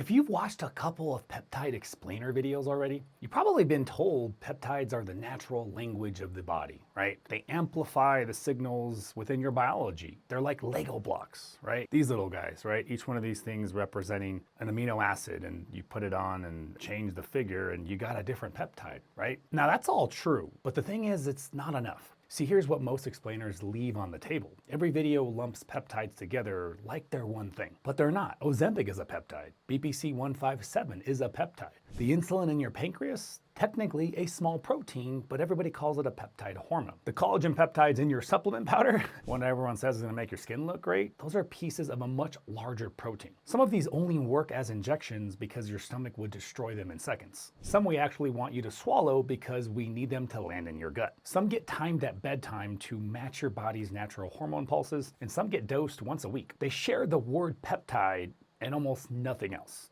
If you've watched a couple of peptide explainer videos already, you've probably been told peptides are the natural language of the body, right? They amplify the signals within your biology. They're like Lego blocks, right? These little guys, right? Each one of these things representing an amino acid, and you put it on and change the figure and you got a different peptide, right? Now that's all true, but the thing is, it's not enough. See, here's what most explainers leave on the table. Every video lumps peptides together like they're one thing, but they're not. Ozempic is a peptide. BPC 157 is a peptide. The insulin in your pancreas, technically a small protein, but everybody calls it a peptide hormone. The collagen peptides in your supplement powder, one everyone says is gonna make your skin look great, those are pieces of a much larger protein. Some of these only work as injections because your stomach would destroy them in seconds. Some we actually want you to swallow because we need them to land in your gut. Some get timed at bedtime to match your body's natural hormone pulses, and some get dosed once a week. They share the word peptide and almost nothing else.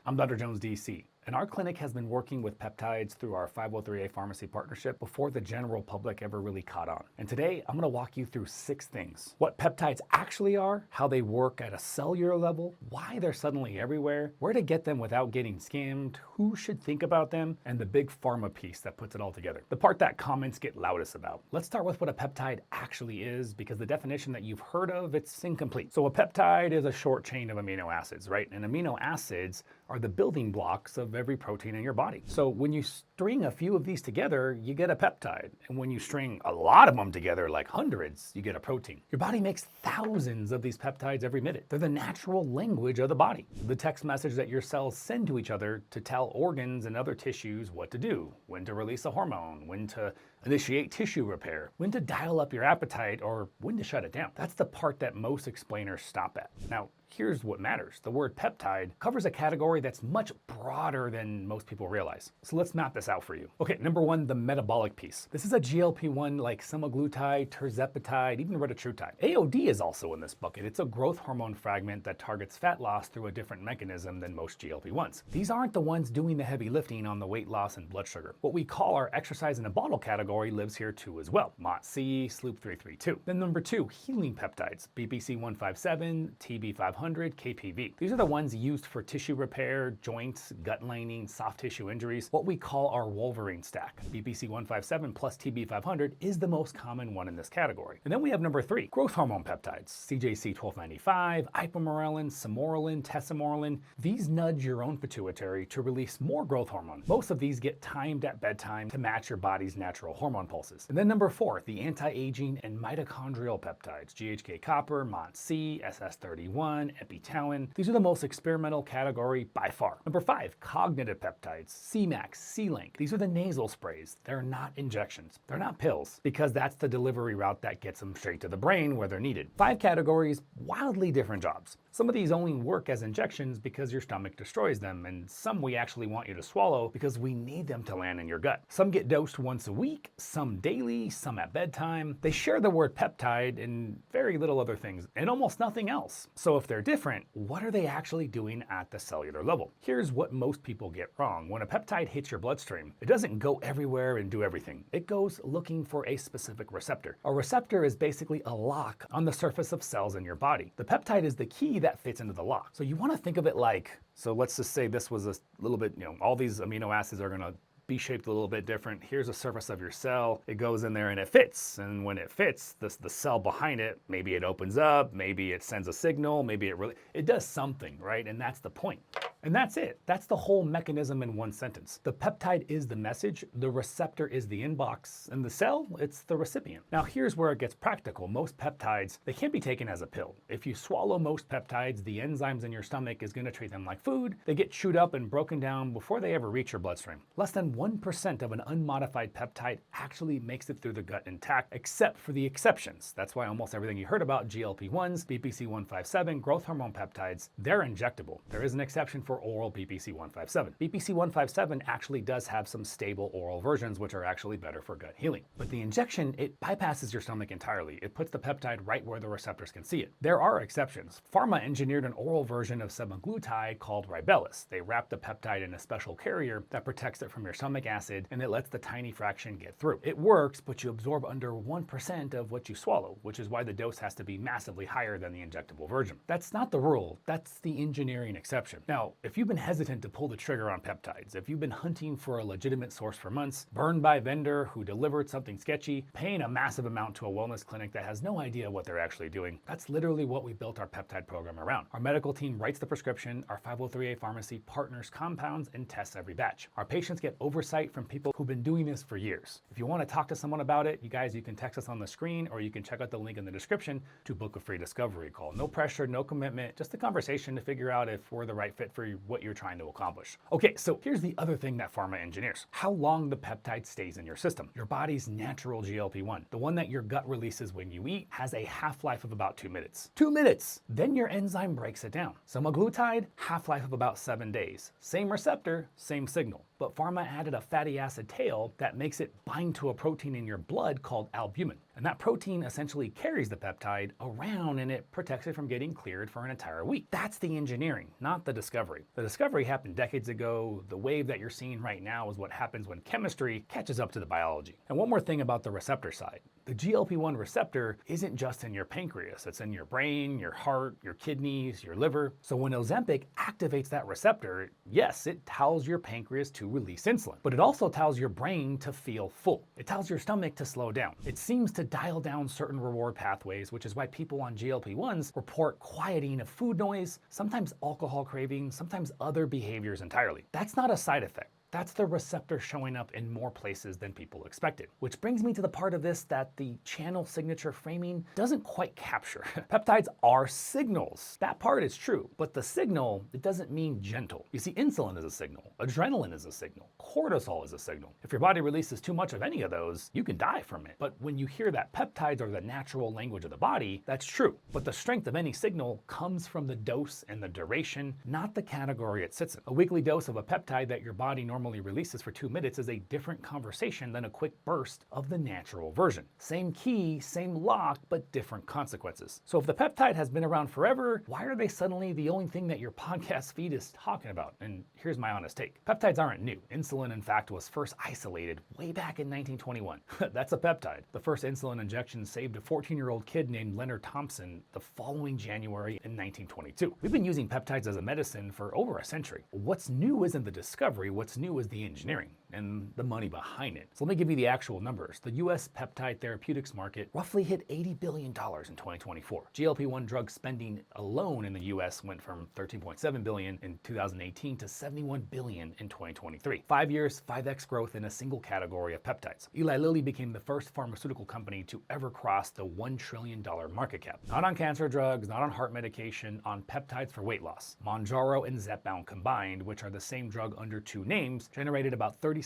I'm Dr. Jones, DC. And our clinic has been working with peptides through our 503A pharmacy partnership before the general public ever really caught on. And today, I'm gonna walk you through 6 things. What peptides actually are, how they work at a cellular level, why they're suddenly everywhere, where to get them without getting scammed, who should think about them, and the Big Pharma piece that puts it all together. The part that comments get loudest about. Let's start with what a peptide actually is, because the definition that you've heard of, it's incomplete. So a peptide is a short chain of amino acids, right? And amino acids are the building blocks of every protein in your body. So when you string a few of these together, you get a peptide. And when you string a lot of them together, like hundreds, you get a protein. Your body makes thousands of these peptides every minute. They're the natural language of the body. The text message that your cells send to each other to tell organs and other tissues what to do, when to release a hormone, when to initiate tissue repair, when to dial up your appetite, or when to shut it down. That's the part that most explainers stop at. Now, here's what matters. The word peptide covers a category that's much broader than most people realize. So let's map this out for you. Okay, number 1, the metabolic piece. This is a GLP-1 like semaglutide, tirzepatide, even retatrutide. AOD is also in this bucket. It's a growth hormone fragment that targets fat loss through a different mechanism than most GLP-1s. These aren't the ones doing the heavy lifting on the weight loss and blood sugar. What we call our exercise in a bottle category lives here too as well. MOTS-C, Sloop 332. Then number 2, healing peptides. BPC 157, TB 500, KPV. These are the ones used for tissue repair, joints, gut lining, soft tissue injuries, what we call our Wolverine stack. BPC 157 plus TB 500 is the most common one in this category. And then we have number 3, growth hormone peptides. CJC 1295, ipamorelin, samorelin, tesamorelin. These nudge your own pituitary to release more growth hormone. Most of these get timed at bedtime to match your body's natural hormone pulses. And then number 4, the anti-aging and mitochondrial peptides. GHK copper, MOTS-C, SS31, epitalin. These are the most experimental category by far. Number 5, cognitive peptides. CMAX, C-Link. These are the nasal sprays. They're not injections. They're not pills, because that's the delivery route that gets them straight to the brain where they're needed. 5 categories, wildly different jobs. Some of these only work as injections because your stomach destroys them, and some we actually want you to swallow because we need them to land in your gut. Some get dosed once a week, some daily, some at bedtime. They share the word peptide and very little other things, and almost nothing else. So if they're different, what are they actually doing at the cellular level? Here's what most people get wrong. When a peptide hits your bloodstream, it doesn't go everywhere and do everything. It goes looking for a specific receptor. A receptor is basically a lock on the surface of cells in your body. The peptide is the key that fits into the lock. So you want to think of it like, so let's just say this was a little bit, all these amino acids are going to be shaped a little bit different. Here's a surface of your cell. It goes in there and it fits. And when it fits, the cell behind it, maybe it opens up, maybe it sends a signal, maybe it does something, right? And that's the point. And that's it. That's the whole mechanism in one sentence. The peptide is the message, the receptor is the inbox, and the cell, it's the recipient. Now here's where it gets practical. Most peptides, they can't be taken as a pill. If you swallow most peptides, the enzymes in your stomach is gonna treat them like food. They get chewed up and broken down before they ever reach your bloodstream. Less than 1% of an unmodified peptide actually makes it through the gut intact, except for the exceptions. That's why almost everything you heard about, GLP-1s, BPC 157, growth hormone peptides, they're injectable. There is an exception for oral BPC 157. BPC 157 actually does have some stable oral versions, which are actually better for gut healing. But the injection, it bypasses your stomach entirely. It puts the peptide right where the receptors can see it. There are exceptions. Pharma engineered an oral version of semaglutide called Ribellus. They wrap the peptide in a special carrier that protects it from your stomach acid, and it lets the tiny fraction get through. It works, but you absorb under 1% of what you swallow, which is why the dose has to be massively higher than the injectable version. That's not the rule. That's the engineering exception. Now, If you've been hesitant to pull the trigger on peptides, if you've been hunting for a legitimate source for months, burned by a vendor who delivered something sketchy, paying a massive amount to a wellness clinic that has no idea what they're actually doing, that's literally what we built our peptide program around. Our medical team writes the prescription, our 503A pharmacy partners compounds and tests every batch. Our patients get oversight from people who've been doing this for years. If you want to talk to someone about it, you can text us on the screen, or you can check out the link in the description to book a free discovery call. No pressure, no commitment, just a conversation to figure out if we're the right fit for what you're trying to accomplish. Okay, so here's the other thing that pharma engineers: how long the peptide stays in your system. Your body's natural GLP-1, the one that your gut releases when you eat, has a half-life of about 2 minutes. 2 minutes! Then your enzyme breaks it down. Semaglutide, half-life of about 7 days. Same receptor, same signal. But pharma added a fatty acid tail that makes it bind to a protein in your blood called albumin. And that protein essentially carries the peptide around, and it protects it from getting cleared for an entire week. That's the engineering, not the discovery. The discovery happened decades ago. The wave that you're seeing right now is what happens when chemistry catches up to the biology. And one more thing about the receptor side. The GLP-1 receptor isn't just in your pancreas, it's in your brain, your heart, your kidneys, your liver. So when Ozempic activates that receptor, yes, it tells your pancreas to release insulin, but it also tells your brain to feel full. It tells your stomach to slow down. It seems to dial down certain reward pathways, which is why people on GLP-1s report quieting of food noise, sometimes alcohol cravings, sometimes other behaviors entirely. That's not a side effect. That's the receptor showing up in more places than people expected. Which brings me to the part of this that the channel signature framing doesn't quite capture. Peptides are signals. That part is true, but the signal, it doesn't mean gentle. You see, insulin is a signal, adrenaline is a signal, cortisol is a signal. If your body releases too much of any of those, you can die from it. But when you hear that peptides are the natural language of the body, that's true. But the strength of any signal comes from the dose and the duration, not the category it sits in. A weekly dose of a peptide that your body normally releases for 2 minutes is a different conversation than a quick burst of the natural version. Same key, same lock, but different consequences. So if the peptide has been around forever, why are they suddenly the only thing that your podcast feed is talking about? And here's my honest take. Peptides aren't new. Insulin, in fact, was first isolated way back in 1921. That's a peptide. The first insulin injection saved a 14-year-old kid named Leonard Thompson the following January in 1922. We've been using peptides as a medicine for over a century. What's new isn't the discovery, what's new is the engineering and the money behind it. So let me give you the actual numbers. The US peptide therapeutics market roughly hit $80 billion in 2024. GLP-1 drug spending alone in the US went from $13.7 billion in 2018 to $71 billion in 2023. 5 years, 5x growth in a single category of peptides. Eli Lilly became the first pharmaceutical company to ever cross the $1 trillion market cap. Not on cancer drugs, not on heart medication, on peptides for weight loss. Mounjaro and Zepbound combined, which are the same drug under two names, generated about $36.5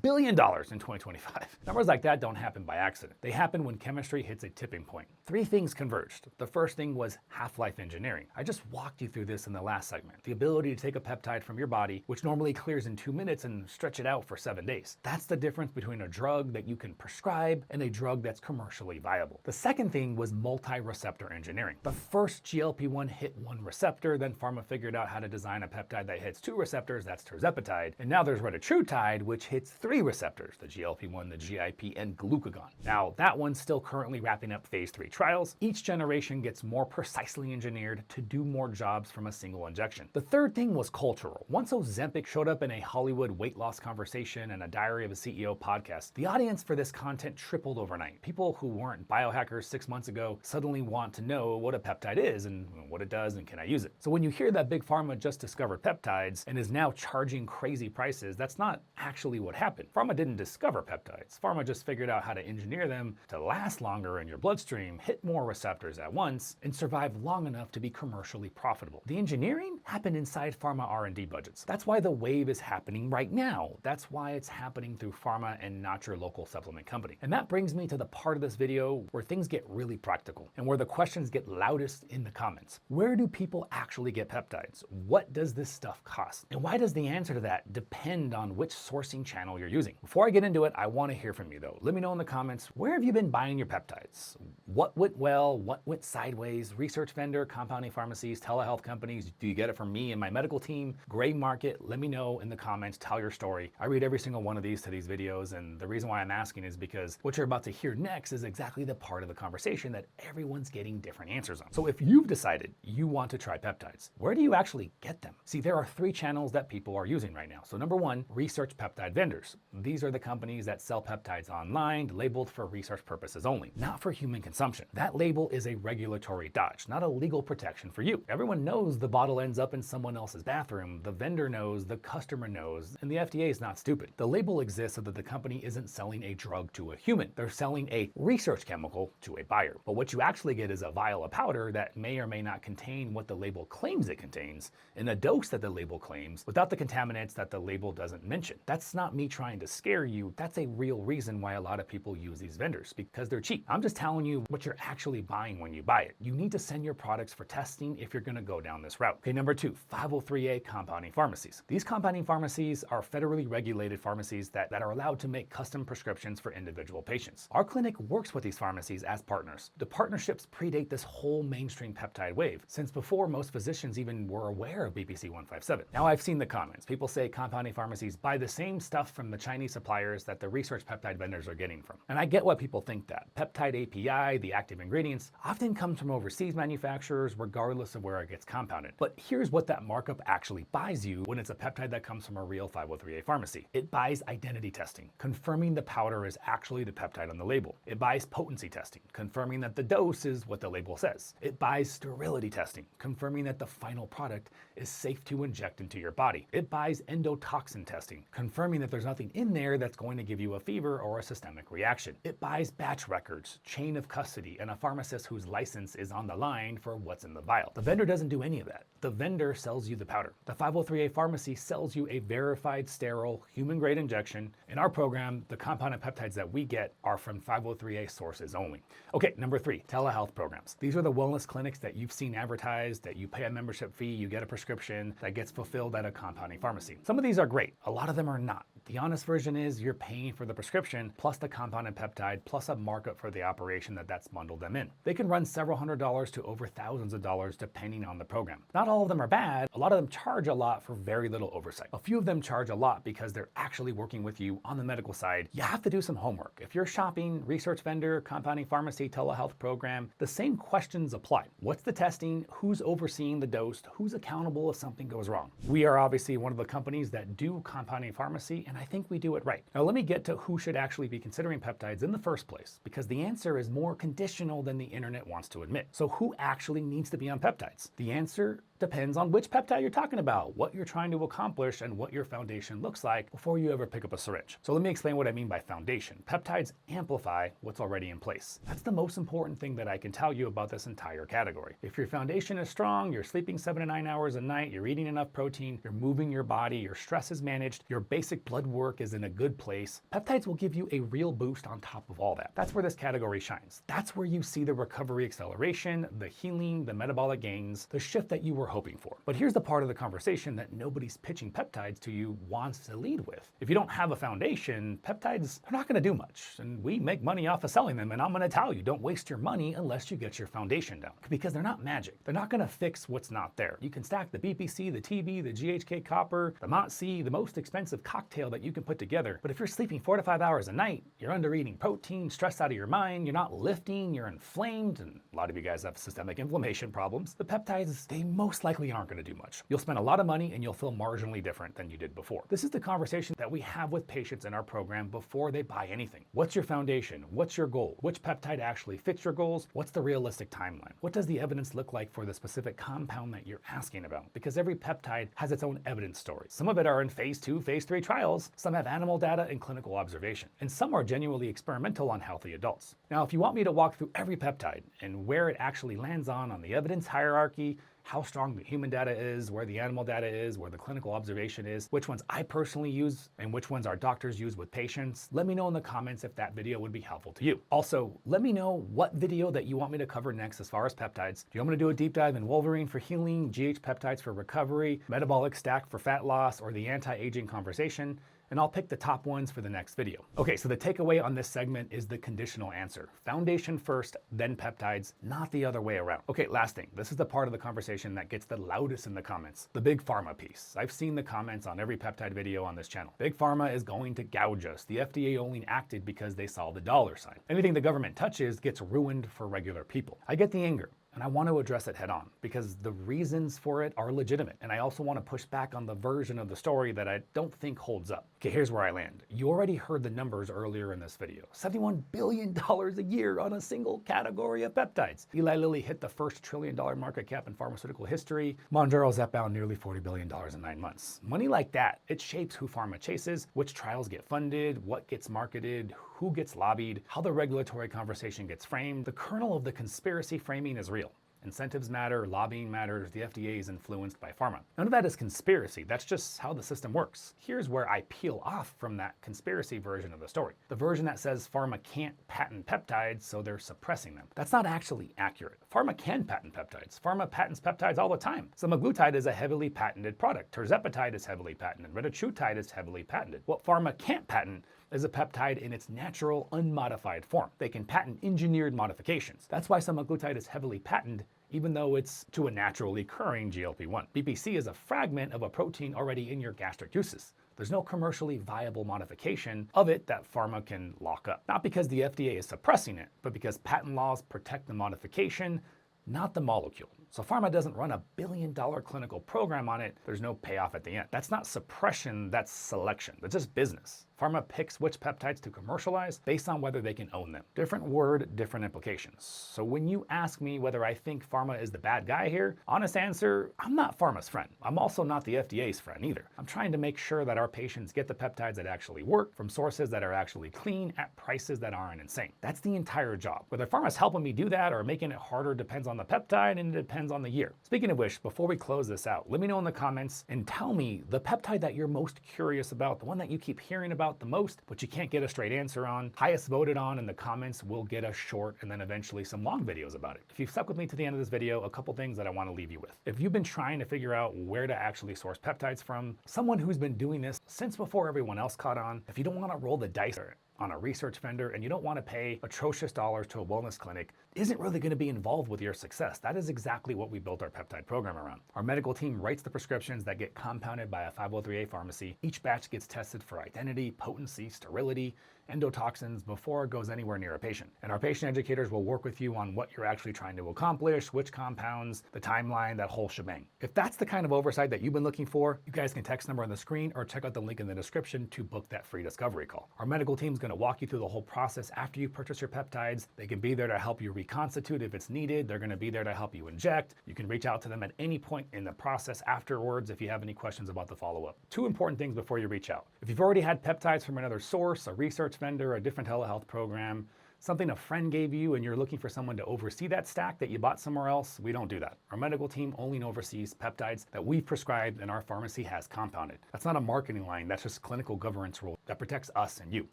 billion in 2025. Numbers like that don't happen by accident. They happen when chemistry hits a tipping point. 3 things converged. The first thing was half-life engineering. I just walked you through this in the last segment. The ability to take a peptide from your body, which normally clears in 2 minutes, and stretch it out for 7 days. That's the difference between a drug that you can prescribe and a drug that's commercially viable. The second thing was multi-receptor engineering. The first GLP-1 hit one receptor, then pharma figured out how to design a peptide that hits 2 receptors, that's tirzepatide, and now there's retatrutide, which hits 3 receptors, the GLP-1, the GIP, and glucagon. Now, that one's still currently wrapping up phase 3 trials. Each generation gets more precisely engineered to do more jobs from a single injection. The third thing was cultural. Once Ozempic showed up in a Hollywood weight loss conversation and a Diary of a CEO podcast, the audience for this content tripled overnight. People who weren't biohackers 6 months ago suddenly want to know what a peptide is and what it does and can I use it. So when you hear that Big Pharma just discovered peptides and is now charging crazy prices, that's not actually what happened. Pharma didn't discover peptides. Pharma just figured out how to engineer them to last longer in your bloodstream, hit more receptors at once, and survive long enough to be commercially profitable. The engineering happened inside pharma R&D budgets. That's why the wave is happening right now. That's why it's happening through pharma and not your local supplement company. And that brings me to the part of this video where things get really practical and where the questions get loudest in the comments. Where do people actually get peptides? What does this stuff cost? And why does the answer to that depend on which sourcing channel you're using. Before I get into it, I want to hear from you though. Let me know in the comments, where have you been buying your peptides? What went well? What went sideways? Research vendor, compounding pharmacies, telehealth companies? Do you get it from me and my medical team? Gray market? Let me know in the comments. Tell your story. I read every single one of these to these videos, and the reason why I'm asking is because what you're about to hear next is exactly the part of the conversation that everyone's getting different answers on. So if you've decided you want to try peptides, where do you actually get them? See, there are 3 channels that people are using right now. So number 1, research peptide vendors. These are the companies that sell peptides online, labeled for research purposes only, not for human consumption. That label is a regulatory dodge, not a legal protection for you. Everyone knows the bottle ends up in someone else's bathroom. The vendor knows, the customer knows, and the FDA is not stupid. The label exists so that the company isn't selling a drug to a human. They're selling a research chemical to a buyer. But what you actually get is a vial of powder that may or may not contain what the label claims it contains, in a dose that the label claims, without the contaminants that the label doesn't mention. That's not me trying to scare you. That's a real reason why a lot of people use these vendors, because they're cheap. I'm just telling you what you're actually buying when you buy it. You need to send your products for testing if you're gonna go down this route. Okay, number 2, 503A compounding pharmacies. These compounding pharmacies are federally regulated pharmacies that are allowed to make custom prescriptions for individual patients. Our clinic works with these pharmacies as partners. The partnerships predate this whole mainstream peptide wave, since before most physicians even were aware of BPC 157. Now I've seen the comments. People say compounding pharmacies buy the same stuff from the Chinese suppliers that the research peptide vendors are getting from. And I get why people think that. Peptide API, the active ingredients, often comes from overseas manufacturers regardless of where it gets compounded. But here's what that markup actually buys you when it's a peptide that comes from a real 503A pharmacy. It buys identity testing, confirming the powder is actually the peptide on the label. It buys potency testing, confirming that the dose is what the label says. It buys sterility testing, confirming that the final product is safe to inject into your body. It buys endotoxin testing, confirming that there's nothing in there that's going to give you a fever or a systemic reaction. It buys batch records, chain of custody, and a pharmacist whose license is on the line for what's in the vial. The vendor doesn't do any of that. The vendor sells you the powder. The 503A pharmacy sells you a verified, sterile, human-grade injection. In our program, the compounded peptides that we get are from 503A sources only. Okay, number 3, telehealth programs. These are the wellness clinics that you've seen advertised, that you pay a membership fee, you get a prescription that gets fulfilled at a compounding pharmacy. Some of these are great. A lot of them are not. The honest version is you're paying for the prescription plus the compounded peptide plus a markup for the operation that's bundled them in. They can run several $100s to over thousands of dollars depending on the program. Not all of them are bad. A lot of them charge a lot for very little oversight. A few of them charge a lot because they're actually working with you on the medical side. You have to do some homework. If you're shopping, research vendor, compounding pharmacy, telehealth program, the same questions apply. What's the testing? Who's overseeing the dose? Who's accountable if something goes wrong? We are obviously one of the companies that do compounding pharmacy, and I think we do it right. Now let me get to who should actually be considering peptides in the first place, because the answer is more conditional than the internet wants to admit. So who actually needs to be on peptides? The answer depends on which peptide you're talking about, what you're trying to accomplish, and what your foundation looks like before you ever pick up a syringe. So let me explain what I mean by foundation. Peptides amplify what's already in place. That's the most important thing that I can tell you about this entire category. If your foundation is strong, you're sleeping 7 to 9 hours a night, you're eating enough protein, you're moving your body, your stress is managed, your basic blood work is in a good place, peptides will give you a real boost on top of all that. That's where this category shines. That's where you see the recovery acceleration, the healing, the metabolic gains, the shift that you were hoping for. But here's the part of the conversation that nobody's pitching peptides to you wants to lead with. If you don't have a foundation, peptides are not going to do much, and we make money off of selling them, and I'm going to tell you, don't waste your money unless you get your foundation down, because they're not magic. They're not going to fix what's not there. You can stack the BPC, the TB, the GHK copper, the MOTC, the most expensive cocktail that you can put together, but if you're sleeping 4 to 5 hours a night, you're under eating protein, stressed out of your mind, you're not lifting, you're inflamed, and a lot of you guys have systemic inflammation problems, the peptides, they most likely aren't going to do much. You'll spend a lot of money and you'll feel marginally different than you did before. This is the conversation that we have with patients in our program before they buy anything. What's your foundation? What's your goal? Which peptide actually fits your goals? What's the realistic timeline? What does the evidence look like for the specific compound that you're asking about? Because every peptide has its own evidence story. Some of it are in phase 2, phase 3 trials, some have animal data and clinical observation, and some are genuinely experimental on healthy adults. Now, if you want me to walk through every peptide and where it actually lands on the evidence hierarchy, how strong the human data is, where the animal data is, where the clinical observation is, which ones I personally use, and which ones our doctors use with patients, let me know in the comments if that video would be helpful to you. Also, let me know what video that you want me to cover next as far as peptides. Do you want me to do a deep dive in Wolverine for healing, GH peptides for recovery, metabolic stack for fat loss, or the anti-aging conversation? and I'll pick the top ones for the next video. Okay, so the takeaway on this segment is the conditional answer. Foundation first, then peptides, not the other way around. Okay, last thing. This is the part of the conversation that gets the loudest in the comments. The Big Pharma piece. I've seen the comments on every peptide video on this channel. Big Pharma is going to gouge us. The FDA only acted because they saw the dollar sign. Anything the government touches gets ruined for regular people. I get the anger, and I want to address it head on because the reasons for it are legitimate. And I also want to push back on the version of the story that I don't think holds up. Okay, here's where I land. You already heard the numbers earlier in this video. $71 billion a year on a single category of peptides. Eli Lilly hit the first $1 trillion market cap in pharmaceutical history. Mounjaro Zepbound nearly $40 billion in 9 months. Money like that, it shapes who pharma chases, which trials get funded, what gets marketed, who gets lobbied, how the regulatory conversation gets framed. The kernel of the conspiracy framing is real. Incentives matter, lobbying matters, the FDA is influenced by pharma. None of that is conspiracy, that's just how the system works. Here's where I peel off from that conspiracy version of the story. The version that says pharma can't patent peptides, so they're suppressing them. That's not actually accurate. Pharma can patent peptides. Pharma patents peptides all the time. Semaglutide is a heavily patented product. Tirzepatide is heavily patented. Retatrutide is heavily patented. What pharma can't patent is a peptide in its natural, unmodified form. They can patent engineered modifications. That's why semaglutide is heavily patented, even though it's to a naturally occurring GLP-1. BPC is a fragment of a protein already in your gastric juices. There's no commercially viable modification of it that pharma can lock up. Not because the FDA is suppressing it, but because patent laws protect the modification, not the molecule. So pharma doesn't run a billion-dollar clinical program on it. There's no payoff at the end. That's not suppression, that's selection. That's just business. Pharma picks which peptides to commercialize based on whether they can own them. Different word, different implications. So when you ask me whether I think pharma is the bad guy here, honest answer, I'm not pharma's friend. I'm also not the FDA's friend either. I'm trying to make sure that our patients get the peptides that actually work from sources that are actually clean at prices that aren't insane. That's the entire job. Whether pharma's helping me do that or making it harder depends on the peptide, and it depends on the year. Speaking of which, before we close this out, let me know in the comments and tell me the peptide that you're most curious about, the one that you keep hearing about the most, but you can't get a straight answer on. Highest voted on in the comments will get a short and then eventually some long videos about it. If you've stuck with me to the end of this video, a couple things that I want to leave you with. If you've been trying to figure out where to actually source peptides from, someone who's been doing this since before everyone else caught on, if you don't want to roll the dice on a research vendor and you don't want to pay atrocious dollars to a wellness clinic, isn't really going to be involved with your success. That is exactly what we built our peptide program around. Our medical team writes the prescriptions that get compounded by a 503A pharmacy. Each batch gets tested for identity, potency, sterility, endotoxins before it goes anywhere near a patient. And our patient educators will work with you on what you're actually trying to accomplish, which compounds, the timeline, that whole shebang. If that's the kind of oversight that you've been looking for, you guys can text number on the screen or check out the link in the description to book that free discovery call. Our medical team is going to walk you through the whole process after you purchase your peptides. They can be there to help you reconstitute if it's needed. They're going to be there to help you inject. You can reach out to them at any point in the process afterwards if you have any questions about the follow-up. Two important things before you reach out. If you've already had peptides from another source, a research vendor, a different telehealth program, something a friend gave you and you're looking for someone to oversee that stack that you bought somewhere else, we don't do that. Our medical team only oversees peptides that we've prescribed and our pharmacy has compounded. That's not a marketing line, that's just clinical governance rule that protects us and you.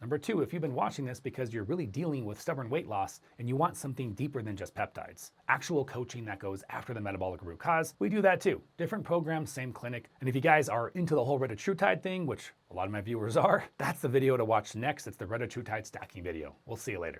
Number two, if you've been watching this because you're really dealing with stubborn weight loss and you want something deeper than just peptides, actual coaching that goes after the metabolic root cause, we do that too. Different programs, same clinic. And if you guys are into the whole retatrutide thing, which a lot of my viewers are, that's the video to watch next. It's the retatrutide stacking video. We'll see you later.